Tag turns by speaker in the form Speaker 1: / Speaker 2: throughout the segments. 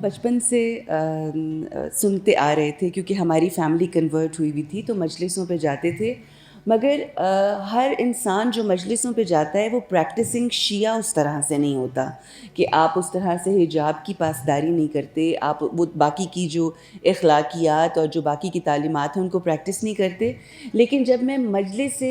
Speaker 1: بچپن سے سنتے آ رہے تھے، کیونکہ ہماری فیملی کنورٹ ہوئی ہوئی تھی تو مجلسوں پہ جاتے تھے، مگر ہر انسان جو مجلسوں پہ جاتا ہے وہ پریکٹسنگ شیعہ اس طرح سے نہیں ہوتا کہ آپ اس طرح سے حجاب کی پاسداری نہیں کرتے، آپ وہ باقی کی جو اخلاقیات اور جو باقی کی تعلیمات ہیں ان کو پریکٹس نہیں کرتے. لیکن جب میں مجلس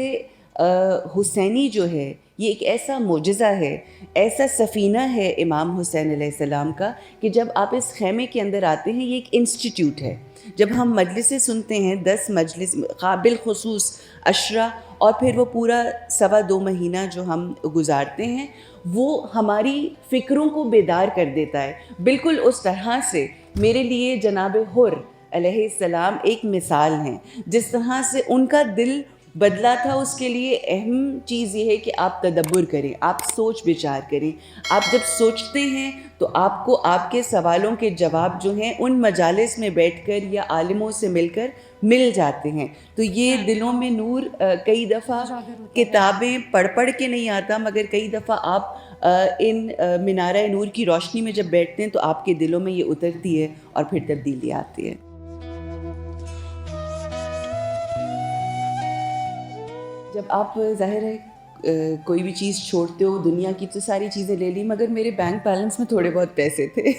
Speaker 1: حسینی جو ہے یہ ایک ایسا معجزہ ہے، ایسا سفینہ ہے امام حسین علیہ السلام کا، کہ جب آپ اس خیمے کے اندر آتے ہیں یہ ایک انسٹیٹیوٹ ہے. جب ہم مجلسیں سنتے ہیں 10 مجلس قابل خصوص عشرہ اور پھر وہ پورا 2.25 مہینہ جو ہم گزارتے ہیں وہ ہماری فکروں کو بیدار کر دیتا ہے. بالکل اس طرح سے میرے لیے جناب حر علیہ السلام ایک مثال ہیں. جس طرح سے ان کا دل بدلا تھا، اس کے لیے اہم چیز یہ ہے کہ آپ تدبر کریں، آپ سوچ بچار کریں. آپ جب سوچتے ہیں تو آپ کو آپ کے سوالوں کے جواب جو ہیں ان مجالس میں بیٹھ کر یا عالموں سے مل کر مل جاتے ہیں. تو یہ دلوں میں نور کئی دفعہ کتابیں پڑھ کے نہیں آتا، مگر کئی دفعہ آپ ان مینارہ نور کی روشنی میں جب بیٹھتے ہیں تو آپ کے دلوں میں یہ اترتی ہے اور پھر تبدیلی آتی ہے. جب آپ ظاہر ہے کوئی بھی چیز چھوڑتے ہو، دنیا کی تو ساری چیزیں لے لی، مگر میرے بینک بیلنس میں تھوڑے بہت پیسے تھے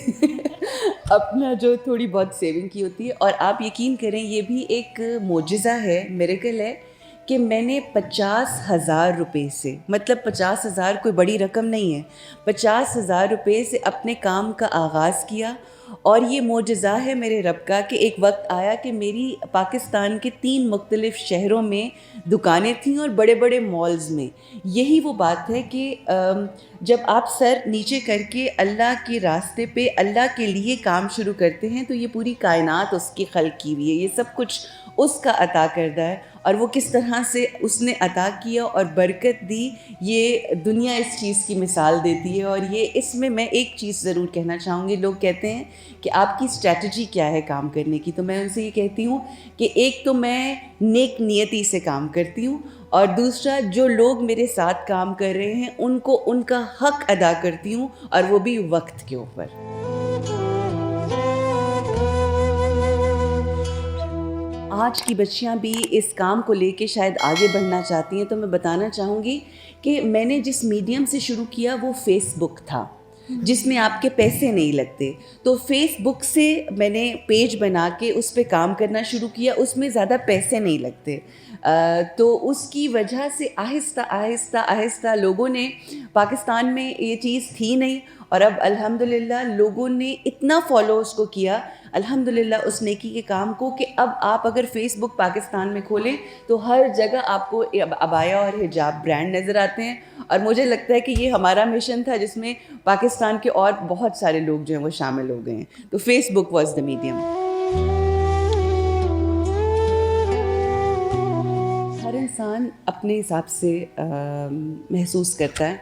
Speaker 1: اپنا جو تھوڑی بہت سیونگ کی ہوتی ہے. اور آپ یقین کریں یہ بھی ایک معجزہ ہے، میریکل ہے، کہ میں نے 50,000 روپے سے، مطلب 50,000 کوئی بڑی رقم نہیں ہے، 50,000 روپے سے اپنے کام کا آغاز کیا. اور یہ معجزہ ہے میرے رب کا کہ ایک وقت آیا کہ میری پاکستان کے 3 مختلف شہروں میں دکانیں تھیں اور بڑے بڑے مالز میں. یہی وہ بات ہے کہ جب آپ سر نیچے کر کے اللہ کے راستے پہ اللہ کے لیے کام شروع کرتے ہیں تو یہ پوری کائنات اس کی خلق کی ہوئی ہے، یہ سب کچھ اس کا عطا کردہ ہے. اور وہ کس طرح سے اس نے عطا کیا اور برکت دی، یہ دنیا اس چیز کی مثال دیتی ہے. اور یہ اس میں ایک چیز ضرور کہنا چاہوں گی. لوگ کہتے ہیں کہ آپ کی اسٹریٹجی کیا ہے کام کرنے کی، تو میں ان سے یہ کہتی ہوں کہ ایک تو میں نیک نیتی سے کام کرتی ہوں، اور دوسرا جو لوگ میرے ساتھ کام کر رہے ہیں ان کو ان کا حق ادا کرتی ہوں، اور وہ بھی وقت کے اوپر. آج کی بچیاں بھی اس کام کو لے کے شاید آگے بڑھنا چاہتی ہیں، تو میں بتانا چاہوں گی کہ میں نے جس میڈیم سے شروع کیا وہ فیس بک تھا، جس میں آپ کے پیسے نہیں لگتے. تو فیس بک سے میں نے پیج بنا کے اس پہ کام کرنا شروع کیا، اس میں زیادہ پیسے نہیں لگتے. تو اس کی وجہ سے آہستہ آہستہ آہستہ لوگوں نے، پاکستان میں یہ چیز تھی نہیں، اور اب الحمدللہ لوگوں نے اتنا فالو اس کو کیا، الحمدللہ اس نیکی کے کام کو، کہ اب آپ اگر فیس بک پاکستان میں کھولیں تو ہر جگہ آپ کو عبایا اور حجاب برانڈ نظر آتے ہیں. اور مجھے لگتا ہے کہ یہ ہمارا مشن تھا جس میں پاکستان کے اور بہت سارے لوگ جو ہیں وہ شامل ہو گئے ہیں. تو Facebook was the medium. ہر انسان اپنے حساب سے محسوس کرتا ہے،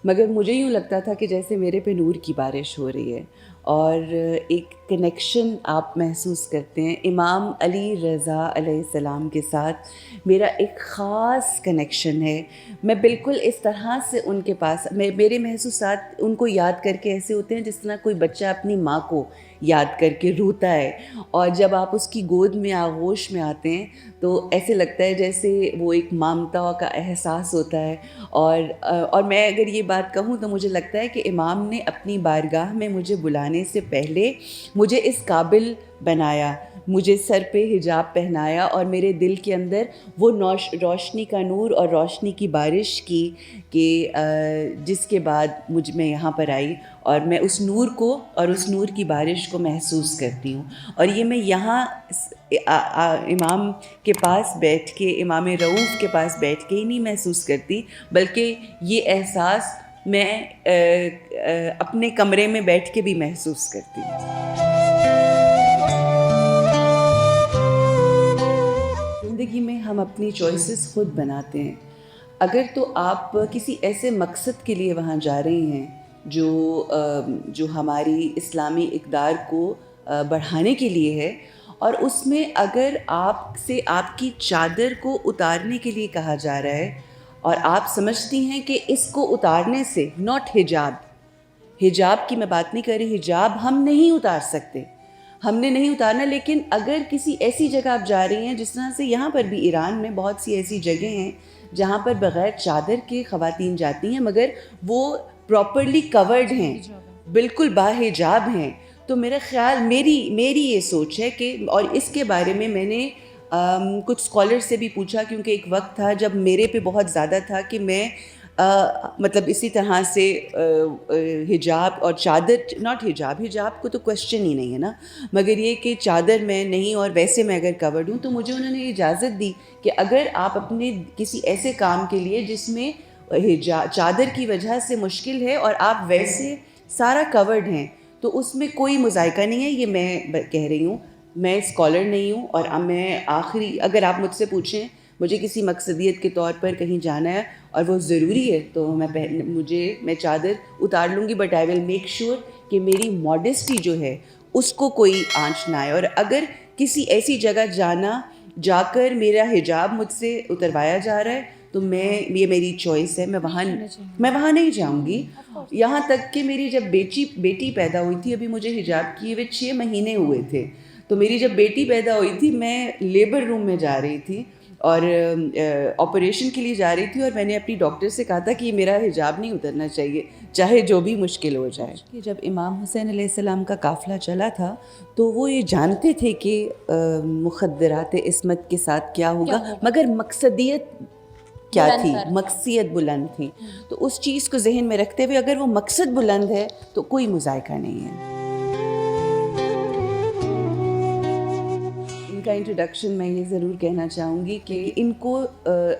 Speaker 1: مگر مجھے یوں لگتا تھا کہ جیسے میرے پہ نور کی بارش ہو رہی ہے اور ایک کنیکشن آپ محسوس کرتے ہیں. امام علی رضا علیہ السلام کے ساتھ میرا ایک خاص کنیکشن ہے. میں بالکل اس طرح سے ان کے پاس، میرے محسوسات ان کو یاد کر کے ایسے ہوتے ہیں جس طرح کوئی بچہ اپنی ماں کو یاد کر کے روتا ہے، اور جب آپ اس کی گود میں آغوش میں آتے ہیں تو ایسے لگتا ہے جیسے وہ ایک ممتا کا احساس ہوتا ہے. اور میں اگر یہ بات کہوں تو مجھے لگتا ہے کہ امام نے اپنی بارگاہ میں مجھے بلانے سے پہلے مجھے اس قابل بنایا، مجھے سر پہ حجاب پہنایا اور میرے دل کے اندر وہ روشنی کا نور اور روشنی کی بارش کی کہ جس کے بعد میں یہاں پر آئی اور میں اس نور کو اور اس نور کی بارش کو محسوس کرتی ہوں. اور یہ میں یہاں امام کے پاس بیٹھ کے، امام رؤوف کے پاس بیٹھ کے ہی نہیں محسوس کرتی، بلکہ یہ احساس میں اپنے کمرے میں بیٹھ کے بھی محسوس کرتی ہوں. زندگی میں ہم اپنی چوائسز خود بناتے ہیں. اگر تو آپ کسی ایسے مقصد کے لیے وہاں جا رہے ہیں جو ہماری اسلامی اقدار کو بڑھانے کے لیے ہے، اور اس میں اگر آپ سے آپ کی چادر کو اتارنے کے لیے کہا جا رہا ہے اور آپ سمجھتی ہیں کہ اس کو اتارنے سے، ناٹ حجاب، حجاب کی میں بات نہیں کر رہی، حجاب ہم نہیں اتار سکتے، ہم نے نہیں اتارنا، لیکن اگر کسی ایسی جگہ آپ جا رہی ہیں جس طرح سے یہاں پر بھی ایران میں بہت سی ایسی جگہیں ہیں جہاں پر بغیر چادر کے خواتین جاتی ہیں مگر وہ پراپرلی کورڈ ہیں، بالکل باحجاب ہیں، تو میرا خیال میری یہ سوچ ہے کہ، اور اس کے بارے میں نے کچھ اسکالر سے بھی پوچھا، کیونکہ ایک وقت تھا جب میرے پہ بہت زیادہ تھا کہ میں مطلب اسی طرح سے حجاب اور چادر، ناٹ حجاب کو تو کوشچن ہی نہیں ہے نا، مگر یہ کہ چادر میں نہیں اور ویسے میں اگر کورڈ ہوں، تو مجھے انہوں نے اجازت دی کہ اگر آپ اپنے کسی ایسے کام کے لیے جس میں چادر کی وجہ سے مشکل ہے اور آپ ویسے سارا کورڈ ہیں، تو اس میں کوئی مذائقہ نہیں ہے، یہ میں کہہ رہی ہوں، میں اسکالر نہیں ہوں، اور میں آخری اگر آپ مجھ سے پوچھیں مجھے کسی مقصدیت کے طور پر کہیں جانا ہے اور وہ ضروری ہے تو میں چادر اتار لوں گی، but I will make sure کہ میری ماڈسٹی جو ہے اس کو کوئی آنچ نہ آئے، اور اگر کسی ایسی جگہ جا کر میرا حجاب مجھ سے اتروایا جا رہا ہے تو یہ میری چوائس ہے، میں وہاں نہیں جاؤں گی، یہاں تک کہ میری جب بیٹی پیدا ہوئی تھی، ابھی مجھے حجاب کیے ہوئے 6 مہینے ہوئے تھے، تو میری جب بیٹی پیدا ہوئی تھی میں لیبر روم میں جا رہی تھی اور آپریشن کے لیے جا رہی تھی، اور میں نے اپنی ڈاکٹر سے کہا تھا کہ میرا حجاب نہیں اترنا چاہیے چاہے جو بھی مشکل ہو جائے. کہ جب امام حسین علیہ السلام کا قافلہ چلا تھا تو وہ یہ جانتے تھے کہ مخدرات عصمت کے ساتھ کیا ہوگا، مگر مقصدیت کیا تھی، مقصد بلند تھی، تو اس چیز کو ذہن میں رکھتے ہوئے اگر وہ مقصد بلند ہے تو کوئی مذائقہ نہیں ہے. ان کا انٹروڈکشن میں یہ ضرور کہنا چاہوں گی کہ ان کو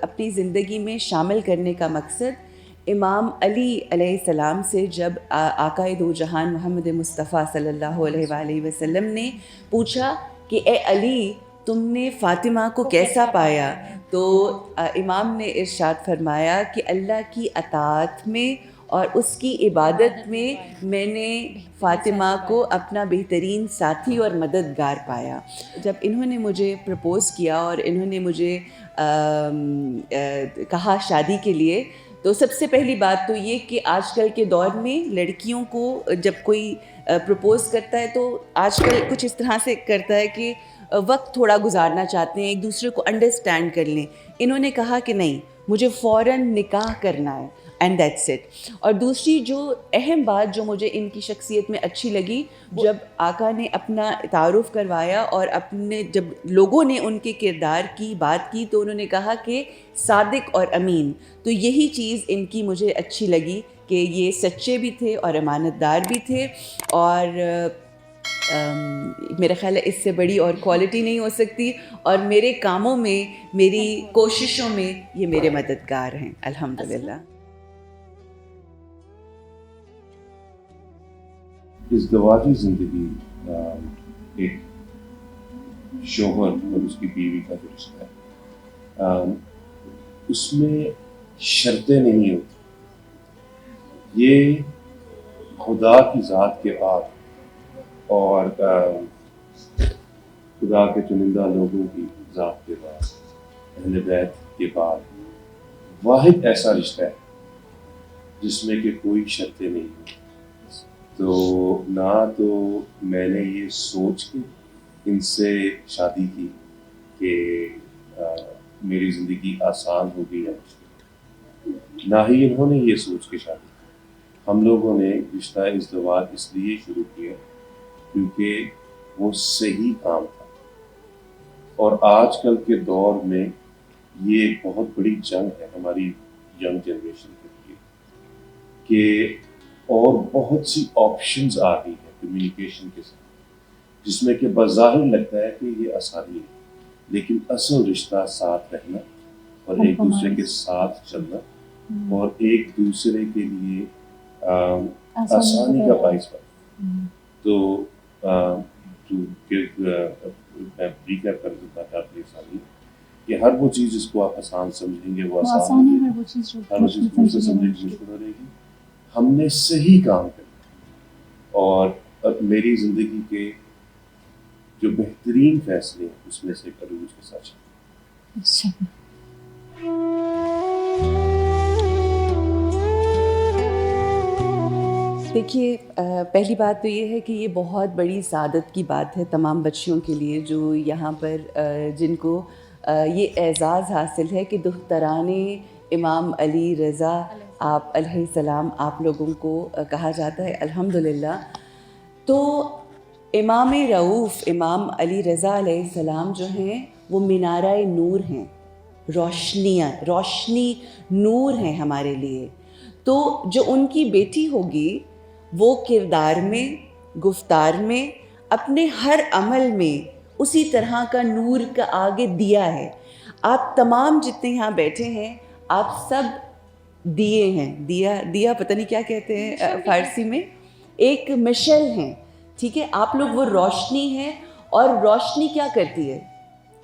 Speaker 1: اپنی زندگی میں شامل کرنے کا مقصد امام علی علیہ السلام سے جب آقائے دو جہان محمد مصطفیٰ صلی اللہ علیہ وآلہ وسلم نے پوچھا کہ اے علی تم نے فاطمہ کو کیسا پایا، تو امام نے ارشاد فرمایا کہ اللہ کی اطاعت میں اور اس کی عبادت میں نے فاطمہ کو اپنا بہترین ساتھی اور مددگار پایا. جب انہوں نے مجھے پرپوز کیا اور انہوں نے مجھے کہا شادی کے لیے، تو سب سے پہلی بات تو یہ کہ آج کل کے دور میں لڑکیوں کو جب کوئی پرپوز کرتا ہے تو آج کل کچھ اس طرح سے کرتا ہے کہ وقت تھوڑا گزارنا چاہتے ہیں، ایک دوسرے کو انڈرسٹینڈ کر لیں. انہوں نے کہا کہ نہیں، مجھے فوراً نکاح کرنا ہے اینڈ دیٹس اٹ. اور دوسری جو اہم بات جو مجھے ان کی شخصیت میں اچھی لگی، جب آقا نے اپنا تعارف کروایا اور جب لوگوں نے ان کے کردار کی بات کی تو انہوں نے کہا کہ صادق اور امین، تو یہی چیز ان کی مجھے اچھی لگی کہ یہ سچے بھی تھے اور امانت دار بھی تھے، اور میرا خیال ہے اس سے بڑی اور کوالٹی نہیں ہو سکتی، اور میرے کاموں میں، میری کوششوں میں یہ میرے مددگار ہیں الحمدللہ.
Speaker 2: ازدواجی زندگی ایک شوہر اور اس کی بیوی کا جو رشتہ ہے، اس میں شرطیں نہیں ہوتی، یہ خدا کی ذات کے بعد اور خدا کے چنندہ لوگوں کی ذات کے بعد، اہل بیت کے بعد واحد ایسا رشتہ ہے جس میں کہ کوئی شرطیں نہیں ہوتی. تو نہ تو میں نے یہ سوچ کے ان سے شادی کی کہ میری زندگی آسان ہو گئی ہے، نہ ہی انہوں نے یہ سوچ کے شادی کی. ہم لوگوں نے رشتہ ازدواج اس لیے شروع کیا کیونکہ وہ صحیح کام تھا، اور آج کل کے دور میں یہ ایک بہت بڑی جنگ ہے ہماری ینگ جنریشن کے لیے کہ اور بہت سی آپشنز آ گئی ہیں کمیونیکیشن کے ساتھ، جس میں کہ بظاہر لگتا ہے کہ یہ آسانی ہے، لیکن اصل رشتہ ساتھ رہنا اور ایک دوسرے کے ساتھ چلنا اور ایک دوسرے کے لیے آسانی کا باعث بنا. تو میں بریکر کر دیتا تھا اپنی آسانی کہ ہر وہ چیز جس کو آپ آسان سمجھیں گے وہ آسان ہے، ہر وہ چیز دوسرے سمجھنے کی مشکل ہو رہے گی. ہم نے صحیح کام کرنا، اور میری زندگی کے جو بہترین فیصلے ہیں اس میں سے عروج کے ساتھ
Speaker 1: دیکھیے پہلی بات تو یہ ہے کہ یہ بہت بڑی سعادت کی بات ہے تمام بچیوں کے لیے جو یہاں پر جن کو یہ اعزاز حاصل ہے کہ دختران امام علی رضا آپ علیہ السلام آپ لوگوں کو کہا جاتا ہے الحمدللہ. تو امام رؤوف امام علی رضا علیہ السلام جو ہیں وہ مینارہ نور ہیں، روشنی نور ہیں ہمارے لیے. تو جو ان کی بیٹی ہوگی وہ کردار میں، گفتار میں، اپنے ہر عمل میں اسی طرح کا نور کا آگے دیا ہے. آپ تمام جتنے یہاں بیٹھے ہیں آپ سب دیے ہیں. دیا پتہ نہیں کیا کہتے ہیں فارسی میں، ایک مشل ہیں، ٹھیک ہے. آپ لوگ وہ روشنی ہیں. اور روشنی کیا کرتی ہے؟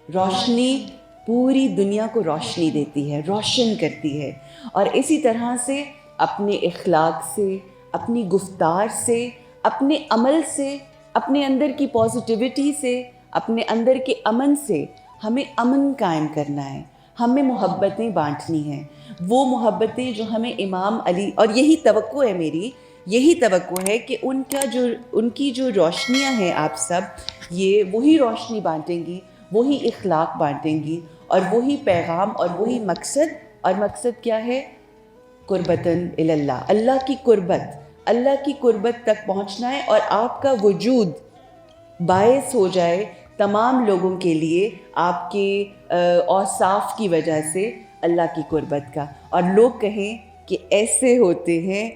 Speaker 1: روشنی پوری دنیا کو روشنی دیتی ہے، روشن کرتی ہے. اور اسی طرح سے اپنے اخلاق سے، اپنی گفتار سے، اپنے عمل سے، اپنے اندر کی پازیٹیوٹی سے، اپنے اندر کے امن سے ہمیں امن قائم کرنا ہے. ہمیں محبتیں بانٹنی ہیں، وہ محبتیں جو ہمیں امام علی، اور یہی توقع ہے میری، یہی توقع ہے کہ ان کی جو روشنیاں ہیں آپ سب یہ وہی روشنی بانٹیں گی، وہی اخلاق بانٹیں گی، اور وہی پیغام اور وہی مقصد. اور مقصد کیا ہے؟ قربتاً اللہ، اللہ کی قربت تک پہنچنا ہے. اور آپ کا وجود باعث ہو جائے تمام لوگوں کے لیے آپ کے اوصاف کی وجہ سے اللہ کی قربت کا. اور لوگ کہیں کہ ایسے ہوتے ہیں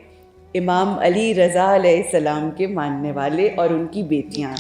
Speaker 1: امام علی رضا علیہ السلام کے ماننے والے اور ان کی بیٹیاں.